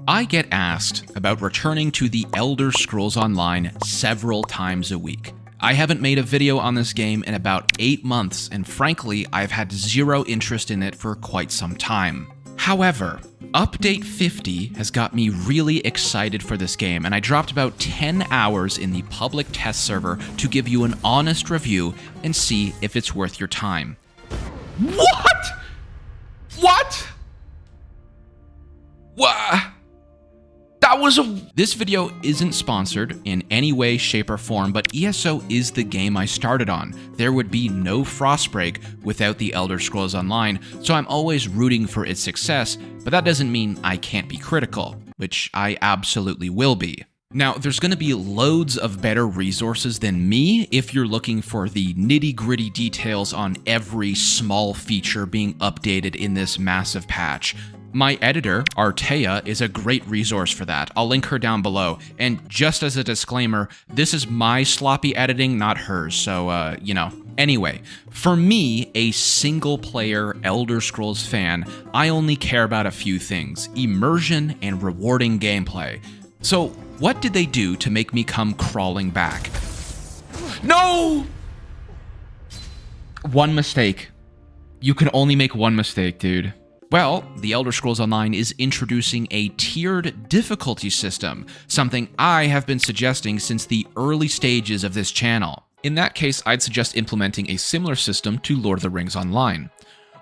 I get asked about returning to the Elder Scrolls Online several times a week. I haven't made a video on this game in about 8 months, and frankly, I've had zero interest in it for quite some time. However, Update 50 has got me really excited for this game, and I dropped about 10 hours in the public test server to give you an honest review and see if it's worth your time. What? What? What? This video isn't sponsored in any way, shape, or form, but ESO is the game I started on. There would be no Frostbreak without the Elder Scrolls Online, so I'm always rooting for its success, but that doesn't mean I can't be critical, which I absolutely will be. Now, there's going to be loads of better resources than me if you're looking for the nitty-gritty details on every small feature being updated in this massive patch. My editor, Artea, is a great resource for that. I'll link her down below. And just as a disclaimer, this is my sloppy editing, not hers, so, you know. Anyway, for me, a single-player Elder Scrolls fan, I only care about a few things: immersion and rewarding gameplay. So, what did they do to make me come crawling back? No! One mistake. You can only make one mistake, dude. Well, the Elder Scrolls Online is introducing a tiered difficulty system, something I have been suggesting since the early stages of this channel. In that case, I'd suggest implementing a similar system to Lord of the Rings Online.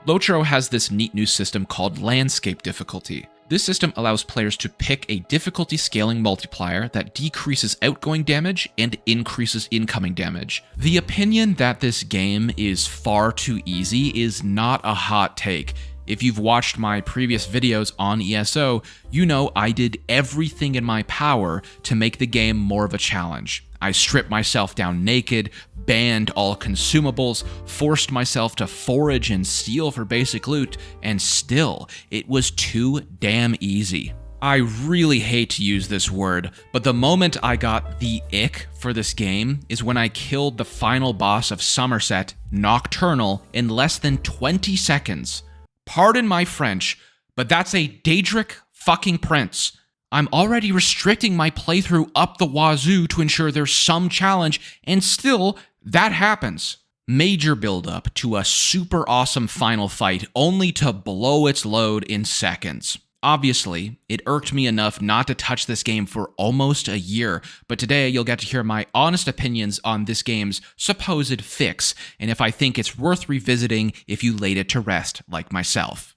Lotro has this neat new system called Landscape Difficulty. This system allows players to pick a difficulty scaling multiplier that decreases outgoing damage and increases incoming damage. The opinion that this game is far too easy is not a hot take. If you've watched my previous videos on ESO, you know I did everything in my power to make the game more of a challenge. I stripped myself down naked, banned all consumables, forced myself to forage and steal for basic loot, and still, it was too damn easy. I really hate to use this word, but the moment I got the ick for this game is when I killed the final boss of Somerset, Nocturnal, in less than 20 seconds. Pardon my French, but that's a Daedric fucking prince. I'm already restricting my playthrough up the wazoo to ensure there's some challenge, and still, that happens. Major build-up to a super awesome final fight, only to blow its load in seconds. Obviously, it irked me enough not to touch this game for almost a year, but today you'll get to hear my honest opinions on this game's supposed fix, and if I think it's worth revisiting if you laid it to rest like myself.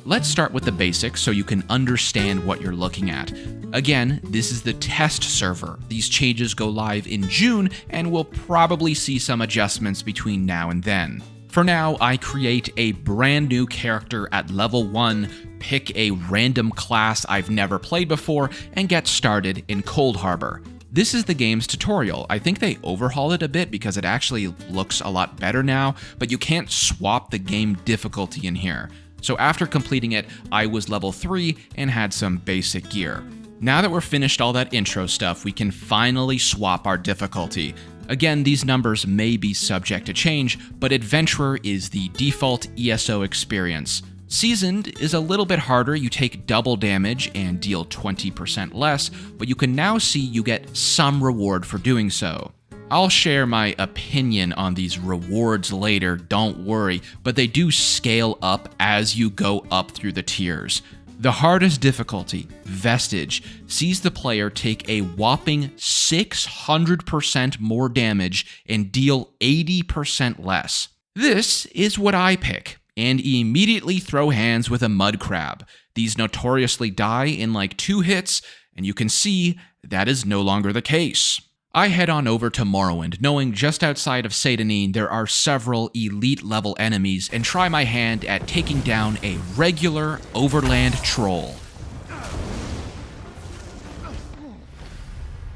Let's start with the basics so you can understand what you're looking at. Again, this is the test server. These changes go live in June, and we'll probably see some adjustments between now and then. For now, I create a brand new character at level 1, pick a random class I've never played before, and get started in Cold Harbor. This is the game's tutorial. I think they overhauled it a bit because it actually looks a lot better now, but you can't swap the game difficulty in here. So after completing it, I was level 3 and had some basic gear. Now that we're finished all that intro stuff, we can finally swap our difficulty. Again, these numbers may be subject to change, but Adventurer is the default ESO experience. Seasoned is a little bit harder, you take double damage and deal 20% less, but you can now see you get some reward for doing so. I'll share my opinion on these rewards later, don't worry, but they do scale up as you go up through the tiers. The hardest difficulty, Vestige, sees the player take a whopping 600% more damage and deal 80% less. This is what I pick, and immediately throw hands with a mud crab. These notoriously die in like 2 hits, and you can see that is no longer the case. I head on over to Morrowind, knowing just outside of Seydanine there are several elite-level enemies, and try my hand at taking down a regular overland troll.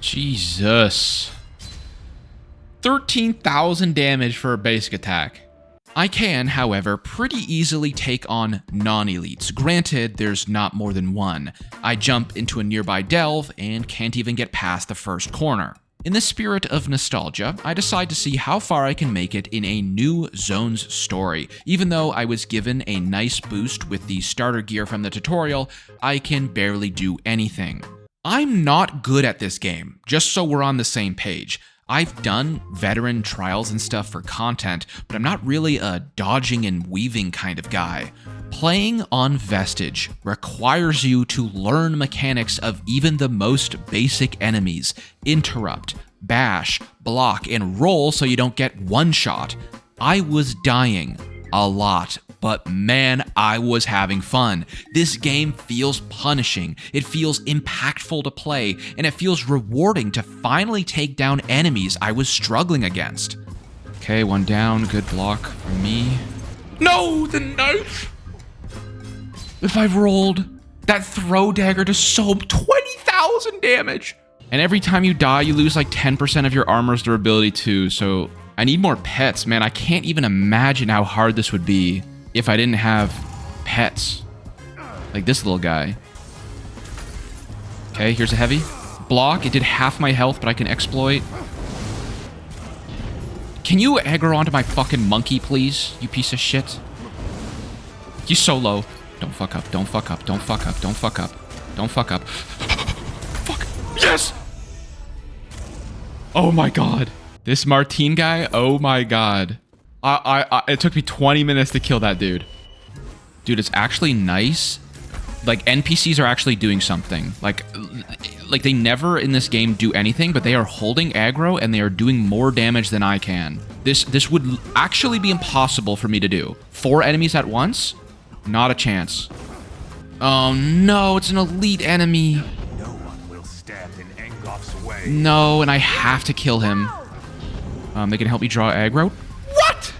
Jesus. 13,000 damage for a basic attack. I can, however, pretty easily take on non-elites. Granted, there's not more than one. I jump into a nearby delve and can't even get past the first corner. In the spirit of nostalgia, I decide to see how far I can make it in a new Zones story. Even though I was given a nice boost with the starter gear from the tutorial, I can barely do anything. I'm not good at this game, just so we're on the same page. I've done veteran trials and stuff for content, but I'm not really a dodging and weaving kind of guy. Playing on Vestige requires you to learn mechanics of even the most basic enemies. Interrupt, bash, block, and roll so you don't get one shot. I was dying a lot, but man, I was having fun. This game feels punishing, it feels impactful to play, and it feels rewarding to finally take down enemies I was struggling against. Okay, one down, good block from me. No, the knife! If I rolled, that throw dagger does so 20,000 damage! And every time you die, you lose like 10% of your armor's durability too, so I need more pets, man. I can't even imagine how hard this would be if I didn't have pets. Like this little guy. Okay, here's a heavy. Block, it did half my health, but I can exploit. Can you aggro onto my fucking monkey, please, you piece of shit? He's so low. Don't fuck up, don't fuck up, don't fuck up, don't fuck up, don't fuck up. Fuck, yes! Oh my god. This Martine guy, oh my god. It took me 20 minutes to kill that dude. Dude, it's actually nice. Like, NPCs are actually doing something. Like they never in this game do anything, but they are holding aggro and they are doing more damage than I can. This would actually be impossible for me to do. 4 enemies at once? Not a chance. Oh no, it's an elite enemy. No one will stand in Engolf's way. No, and I have to kill him. They can help me draw aggro. What?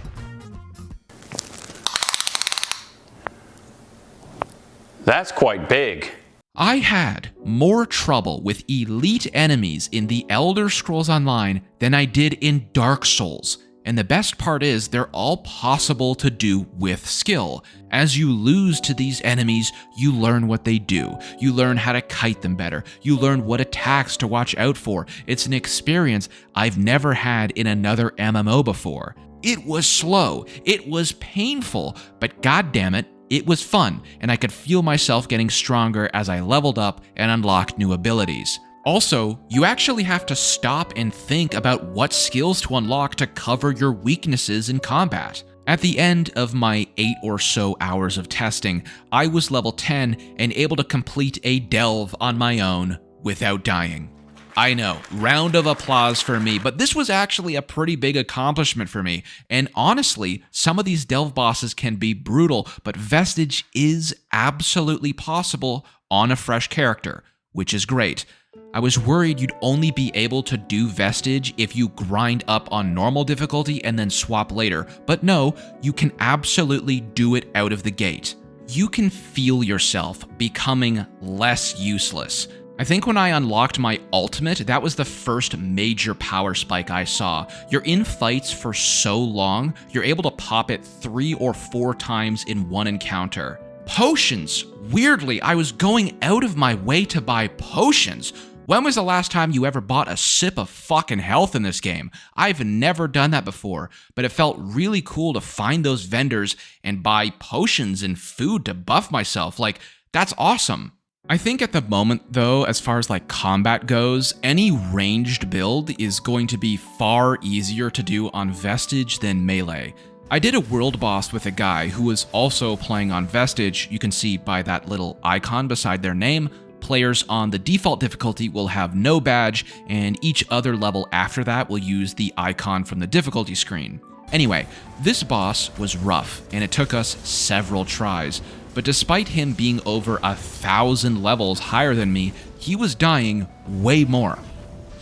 That's quite big. I had more trouble with elite enemies in the Elder Scrolls Online than I did in Dark Souls. And the best part is they're all possible to do with skill. As you lose to these enemies, you learn what they do. You learn how to kite them better. You learn what attacks to watch out for. It's an experience I've never had in another MMO before. It was slow, it was painful, but goddammit, it was fun, and I could feel myself getting stronger as I leveled up and unlocked new abilities. Also, you actually have to stop and think about what skills to unlock to cover your weaknesses in combat. At the end of my 8 or so hours of testing, I was level 10 and able to complete a delve on my own without dying. I know, round of applause for me, but this was actually a pretty big accomplishment for me, and honestly, some of these delve bosses can be brutal, but Vestige is absolutely possible on a fresh character, which is great. I was worried you'd only be able to do Vestige if you grind up on normal difficulty and then swap later, but no, you can absolutely do it out of the gate. You can feel yourself becoming less useless. I think when I unlocked my ultimate, that was the first major power spike I saw. You're in fights for so long, you're able to pop it 3 or 4 times in one encounter. Potions! Weirdly, I was going out of my way to buy potions. When was the last time you ever bought a sip of fucking health in this game? I've never done that before, but it felt really cool to find those vendors and buy potions and food to buff myself. Like, that's awesome. I think at the moment, though, as far as like combat goes, any ranged build is going to be far easier to do on Vestige than melee. I did a world boss with a guy who was also playing on Vestige. You can see by that little icon beside their name. Players on the default difficulty will have no badge, and each other level after that will use the icon from the difficulty screen. Anyway, this boss was rough, and it took us several tries, but despite him being over 1,000 levels higher than me, he was dying way more.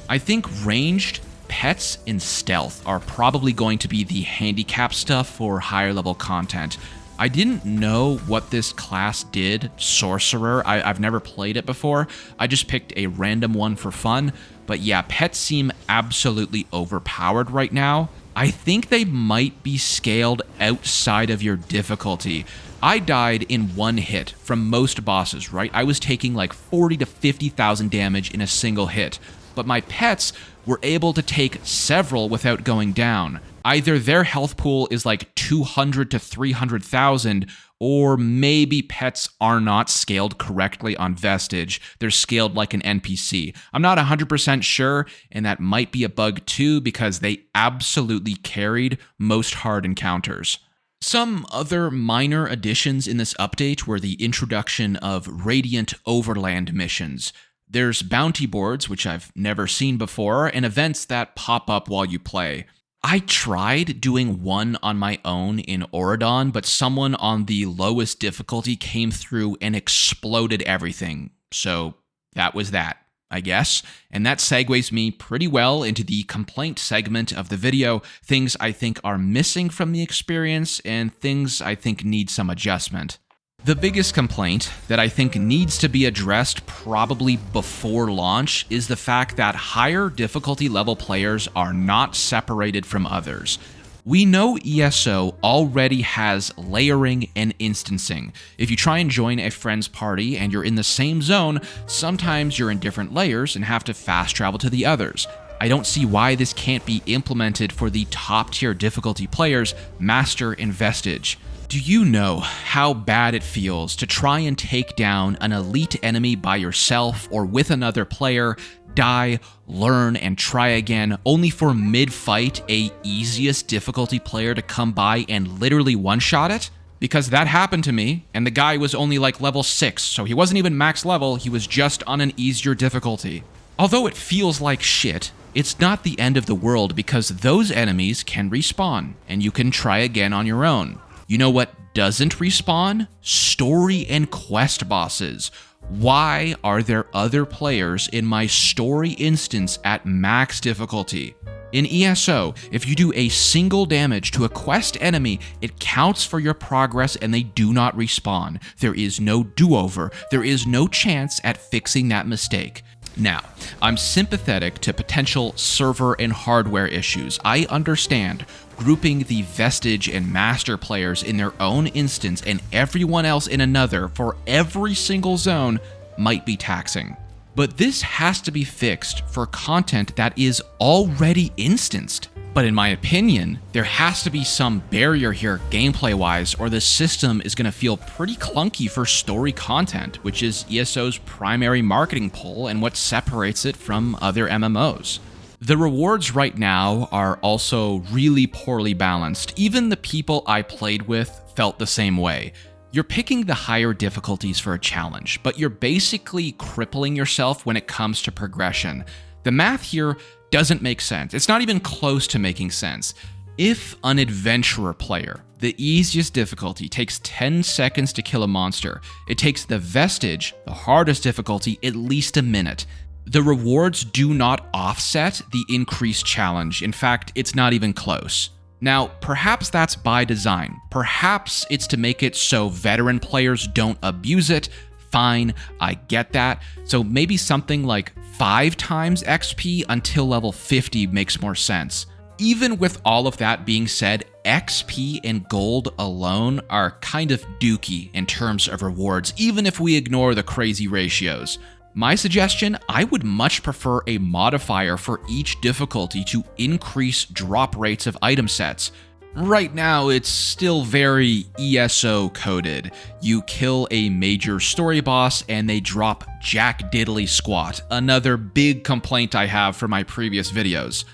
I think ranged, pets, and stealth are probably going to be the handicap stuff for higher level content. I didn't know what this class did, Sorcerer. I've never played it before. I just picked a random one for fun. But yeah, pets seem absolutely overpowered right now. I think they might be scaled outside of your difficulty. I died in one hit from most bosses, right? I was taking like 40 to 50,000 damage in a single hit, but my pets were able to take several without going down. Either their health pool is like 200 to 300,000, or maybe pets are not scaled correctly on Vestige. They're scaled like an NPC. I'm not 100% sure, and that might be a bug too, because they absolutely carried most hard encounters. Some other minor additions in this update were the introduction of Radiant Overland missions. There's bounty boards, which I've never seen before, and events that pop up while you play. I tried doing one on my own in Auradon, but someone on the lowest difficulty came through and exploded everything. So that was that, I guess. And that segues me pretty well into the complaint segment of the video, things I think are missing from the experience and things I think need some adjustment. The biggest complaint that I think needs to be addressed probably before launch is the fact that higher difficulty level players are not separated from others. We know ESO already has layering and instancing. If you try and join a friend's party and you're in the same zone, sometimes you're in different layers and have to fast travel to the others. I don't see why this can't be implemented for the top tier difficulty players, Master and Vestige. Do you know how bad it feels to try and take down an elite enemy by yourself or with another player, die, learn, and try again, only for mid-fight a easiest difficulty player to come by and literally one-shot it? Because that happened to me, and the guy was only like level 6, so he wasn't even max level, he was just on an easier difficulty. Although it feels like shit, it's not the end of the world because those enemies can respawn, and you can try again on your own. You know what doesn't respawn? Story and quest bosses. Why are there other players in my story instance at max difficulty? In ESO, if you do a single damage to a quest enemy, it counts for your progress and they do not respawn. There is no do-over. There is no chance at fixing that mistake. Now, I'm sympathetic to potential server and hardware issues. I understand grouping the Vestige and Master players in their own instance and everyone else in another for every single zone might be taxing. But this has to be fixed for content that is already instanced. But in my opinion, there has to be some barrier here gameplay-wise, or the system is going to feel pretty clunky for story content, which is ESO's primary marketing pull and what separates it from other MMOs. The rewards right now are also really poorly balanced. Even the people I played with felt the same way. You're picking the higher difficulties for a challenge, but you're basically crippling yourself when it comes to progression. The math here doesn't make sense. It's not even close to making sense. If an adventurer player, the easiest difficulty, takes 10 seconds to kill a monster, it takes the Vestige, the hardest difficulty, at least a minute. The rewards do not offset the increased challenge. In fact, it's not even close. Now, perhaps that's by design. Perhaps it's to make it so veteran players don't abuse it. Fine, I get that. So maybe something like 5 times XP until level 50 makes more sense. Even with all of that being said, XP and gold alone are kind of dookie in terms of rewards, even if we ignore the crazy ratios. My suggestion, I would much prefer a modifier for each difficulty to increase drop rates of item sets. Right now, it's still very ESO coded. You kill a major story boss and they drop jack diddly squat, another big complaint I have from my previous videos.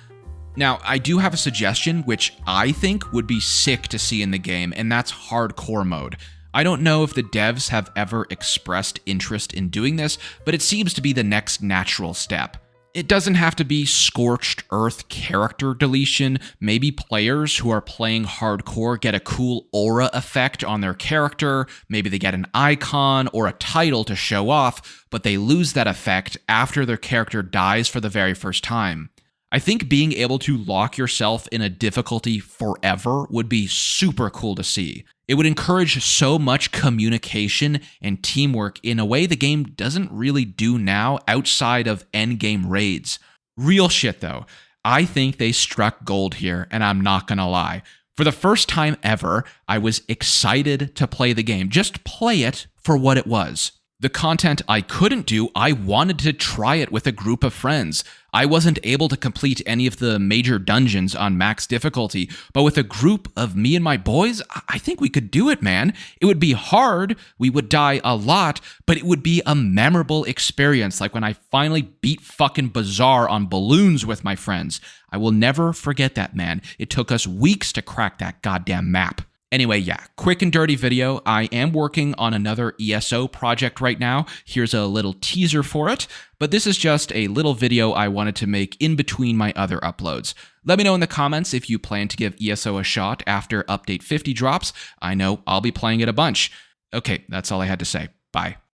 Now, I do have a suggestion which I think would be sick to see in the game, and that's hardcore mode. I don't know if the devs have ever expressed interest in doing this, but it seems to be the next natural step. It doesn't have to be scorched earth character deletion. Maybe players who are playing hardcore get a cool aura effect on their character. Maybe they get an icon or a title to show off, but they lose that effect after their character dies for the very first time. I think being able to lock yourself in a difficulty forever would be super cool to see. It would encourage so much communication and teamwork in a way the game doesn't really do now outside of endgame raids. Real shit though, I think they struck gold here, and I'm not gonna lie. For the first time ever, I was excited to play the game. Just play it for what it was. The content I couldn't do, I wanted to try it with a group of friends. I wasn't able to complete any of the major dungeons on max difficulty, but with a group of me and my boys, I think we could do it, man. It would be hard, we would die a lot, but it would be a memorable experience, like when I finally beat fucking Bazaar on balloons with my friends. I will never forget that, man. It took us weeks to crack that goddamn map. Anyway, yeah, quick and dirty video. I am working on another ESO project right now. Here's a little teaser for it, but this is just a little video I wanted to make in between my other uploads. Let me know in the comments if you plan to give ESO a shot after Update 50 drops. I know I'll be playing it a bunch. Okay, that's all I had to say. Bye.